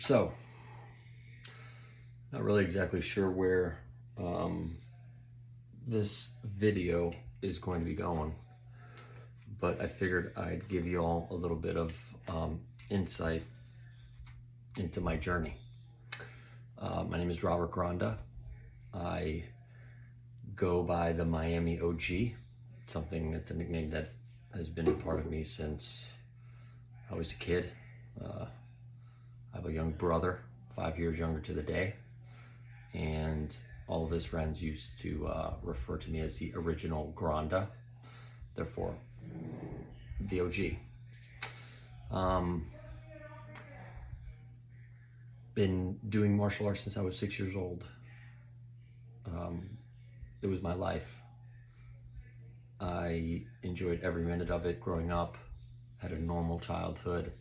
So, not really exactly sure where this video is going to be going, but I figured I'd give you all a little bit of insight into my journey. My name is Robert Granda. I go by the Miami OG, that's a nickname that has been a part of me since I was a kid. I have a young brother, 5 years younger to the day, and all of his friends used to refer to me as the original Granda, therefore the OG. Been doing martial arts since I was 6 years old. It was my life. I enjoyed every minute of it growing up, had a normal childhood,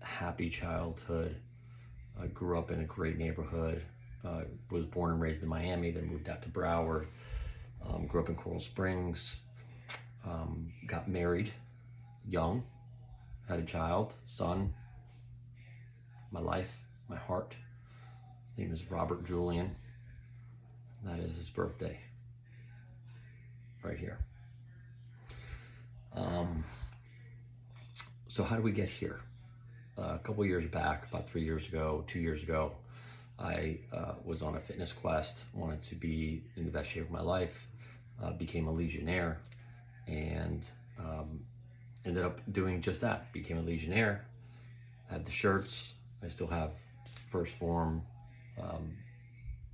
happy childhood. I grew up in a great neighborhood, was born and raised in Miami, then moved out to Broward, grew up in Coral Springs, got married young, had a child, son, my life, my heart. His name is Robert Julian. That is his birthday, right here. So how do we get here? A couple years back, about 2 years ago, I was on a fitness quest, wanted to be in the best shape of my life, became a Legionnaire, and ended up doing just that. Became a Legionnaire, had the shirts. I still have first form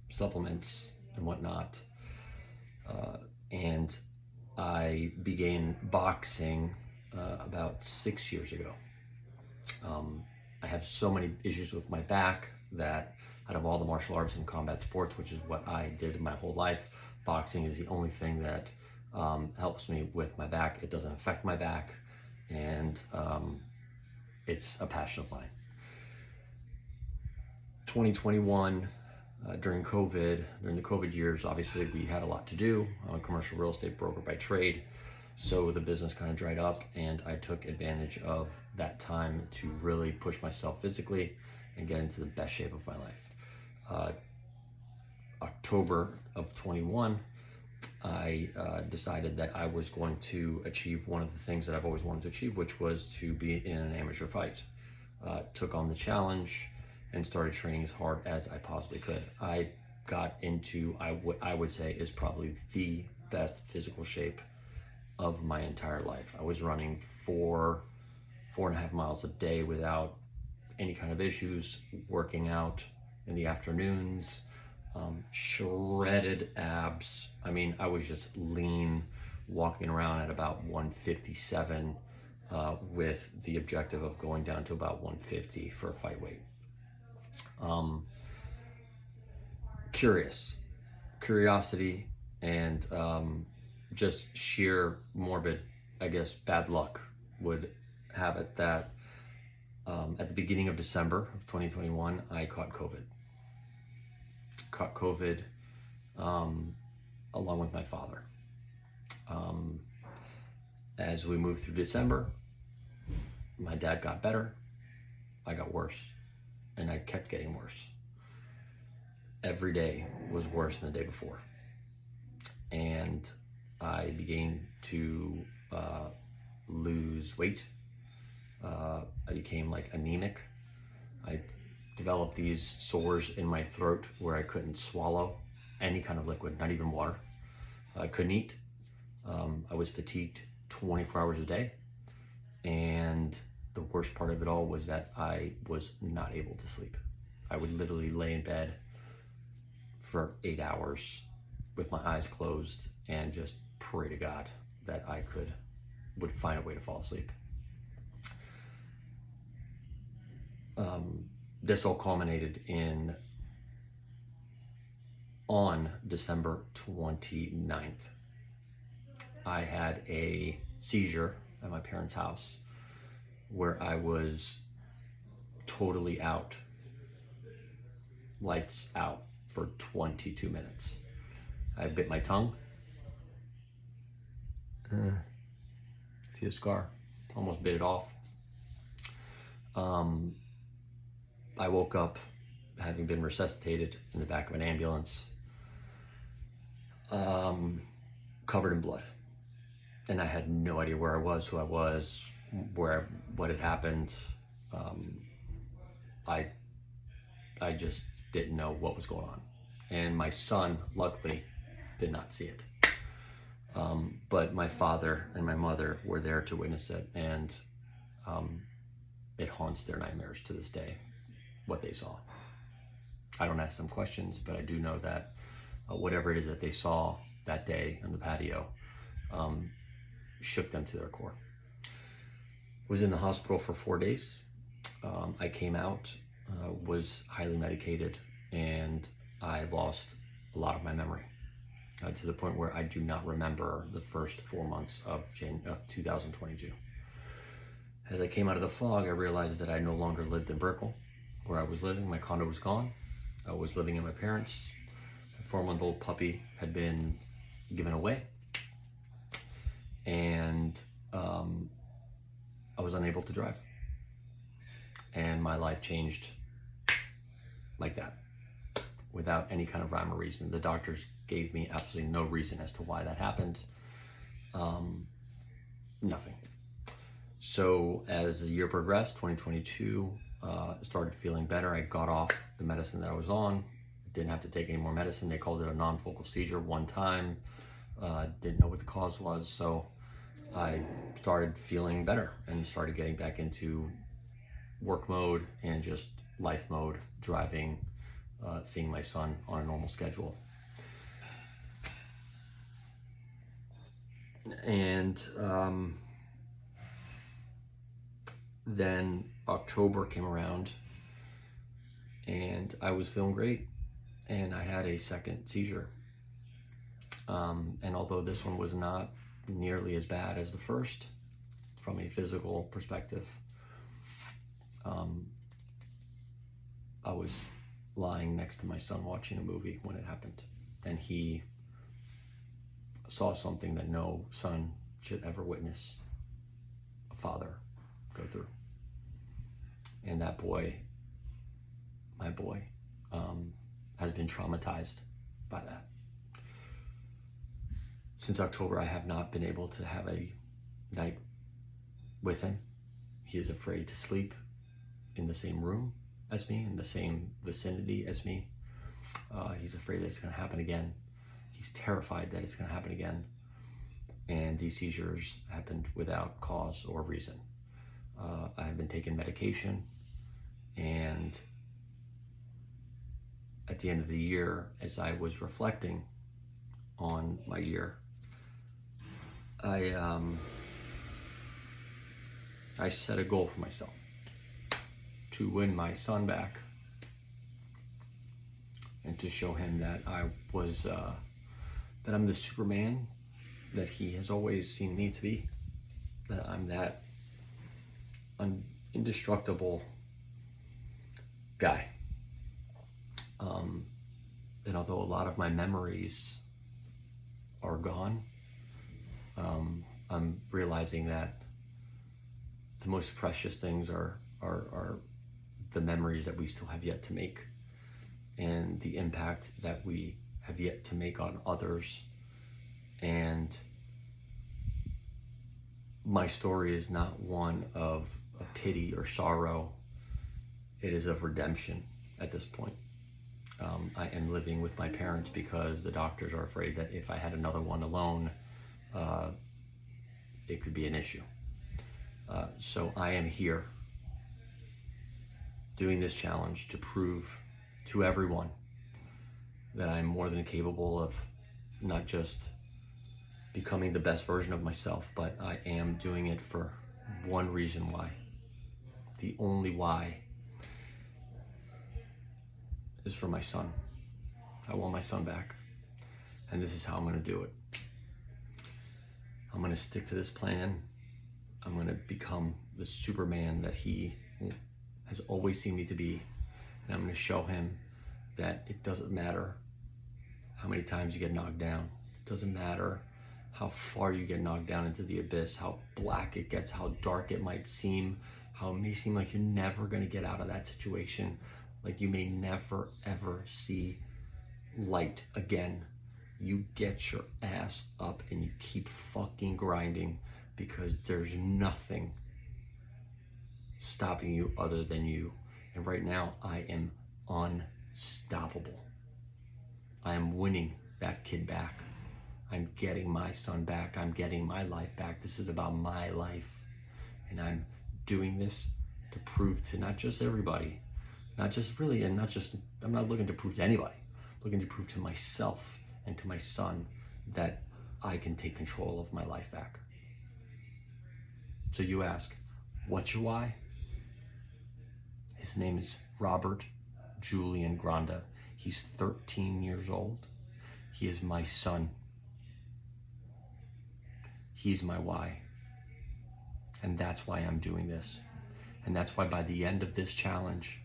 supplements and whatnot. And I began boxing about 6 years ago. I have so many issues with my back that out of all the martial arts and combat sports, which is what I did my whole life, boxing is the only thing that helps me with my back. It doesn't affect my back, and it's a passion of mine. 2021, during the COVID years, obviously we had a lot to do. I'm a commercial real estate broker by trade, so the business kind of dried up, and I took advantage of that time to really push myself physically and get into the best shape of my life. October of 21, I decided that I was going to achieve one of the things that I've always wanted to achieve, which was to be in an amateur fight. Took on the challenge and started training as hard as I possibly could. I got into what I would say is probably the best physical shape of my entire life. I was running 4.5 miles a day without any kind of issues, working out in the afternoons, shredded abs. I mean, I was just lean, walking around at about 157 with the objective of going down to about 150 for a fight weight. Curiosity, and just sheer morbid, I guess, bad luck would have it that at the beginning of December of 2021, I caught COVID. Along with my father. As we moved through December, my dad got better, I got worse, and I kept getting worse. Every day was worse than the day before. And I began to lose weight. I became anemic. I developed these sores in my throat where I couldn't swallow any kind of liquid, not even water. I couldn't eat. I was fatigued 24 hours a day. And the worst part of it all was that I was not able to sleep. I would literally lay in bed for 8 hours with my eyes closed and just pray to God that I would find a way to fall asleep. This all culminated on December 29th. I had a seizure at my parents' house where I was totally out, lights out, for 22 minutes. I bit my tongue. See a scar? Almost bit it off. I woke up having been resuscitated in the back of an ambulance, covered in blood. And I had no idea where I was, who I was, what had happened. I just didn't know what was going on. And my son, luckily, did not see it. But my father and my mother were there to witness it, and it haunts their nightmares to this day, what they saw. I don't ask them questions, but I do know that whatever it is that they saw that day on the patio shook them to their core. Was in the hospital for 4 days. I came out, was highly medicated, and I lost a lot of my memory to the point where I do not remember the first 4 months of 2022. As I came out of the fog, I realized that I no longer lived in Brickell, where I was living. My condo was gone. I was living in my parents'. My 4-month-old puppy had been given away, and I was unable to drive. And my life changed like that, without any kind of rhyme or reason. The doctors gave me absolutely no reason as to why that happened. Nothing. So as the year progressed, 2022, started feeling better. I got off the medicine that I was on. Didn't have to take any more medicine. They called it a non-focal seizure one time. Didn't know what the cause was. So I started feeling better and started getting back into work mode and just life mode, driving, seeing my son on a normal schedule. And then October came around and I was feeling great, and I had a second seizure. And although this one was not nearly as bad as the first from a physical perspective, I was lying next to my son watching a movie when it happened, and he saw something that no son should ever witness a father go through. And that boy, my boy, has been traumatized by that. Since October, I have not been able to have a night with him. He is afraid to sleep in the same room as me, in the same vicinity as me. He's afraid that it's going to happen again. He's terrified that it's going to happen again. And these seizures happened without cause or reason. I have been taking medication, and at the end of the year, as I was reflecting on my year, I set a goal for myself to win my son back and to show him that I was, that I'm the Superman that he has always seen me to be, that I'm that indestructible guy. And although a lot of my memories are gone, I'm realizing that the most precious things are the memories that we still have yet to make, and the impact that we have yet to make on others. And my story is not one of a pity or sorrow. It is of redemption at this point. I am living with my parents because the doctors are afraid that if I had another one alone, it could be an issue. So I am here doing this challenge to prove to everyone that I'm more than capable of not just becoming the best version of myself, but I am doing it for one reason why. The only why is for my son. I want my son back, and this is how I'm going to do it. I'm going to stick to this plan. I'm going to become the Superman that he has always seen me to be, and I'm going to show him that it doesn't matter how many times you get knocked down. It doesn't matter how far you get knocked down into the abyss, how black it gets, how dark it might seem, how it may seem like you're never going to get out of that situation, like you may never ever see light again. You get your ass up and you keep fucking grinding, because there's nothing stopping you other than you. And right now I am unstoppable. I am winning that kid back. I'm getting my son back. I'm getting my life back. This is about my life. And I'm doing this to prove to not just everybody, not just really, and not just, I'm not looking to prove to anybody. I'm looking to prove to myself and to my son that I can take control of my life back. So you ask, what's your why? His name is Robert Julian Granda. He's 13 years old. He is my son. He's my why. And that's why I'm doing this. And that's why by the end of this challenge,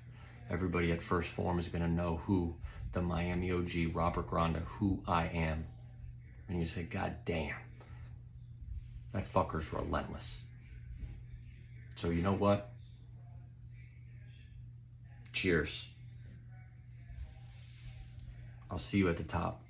everybody at First Phorm is gonna know who the Miami OG, Robert Granda, who I am. And you say, God damn, that fucker's relentless. So you know what? Cheers. I'll see you at the top.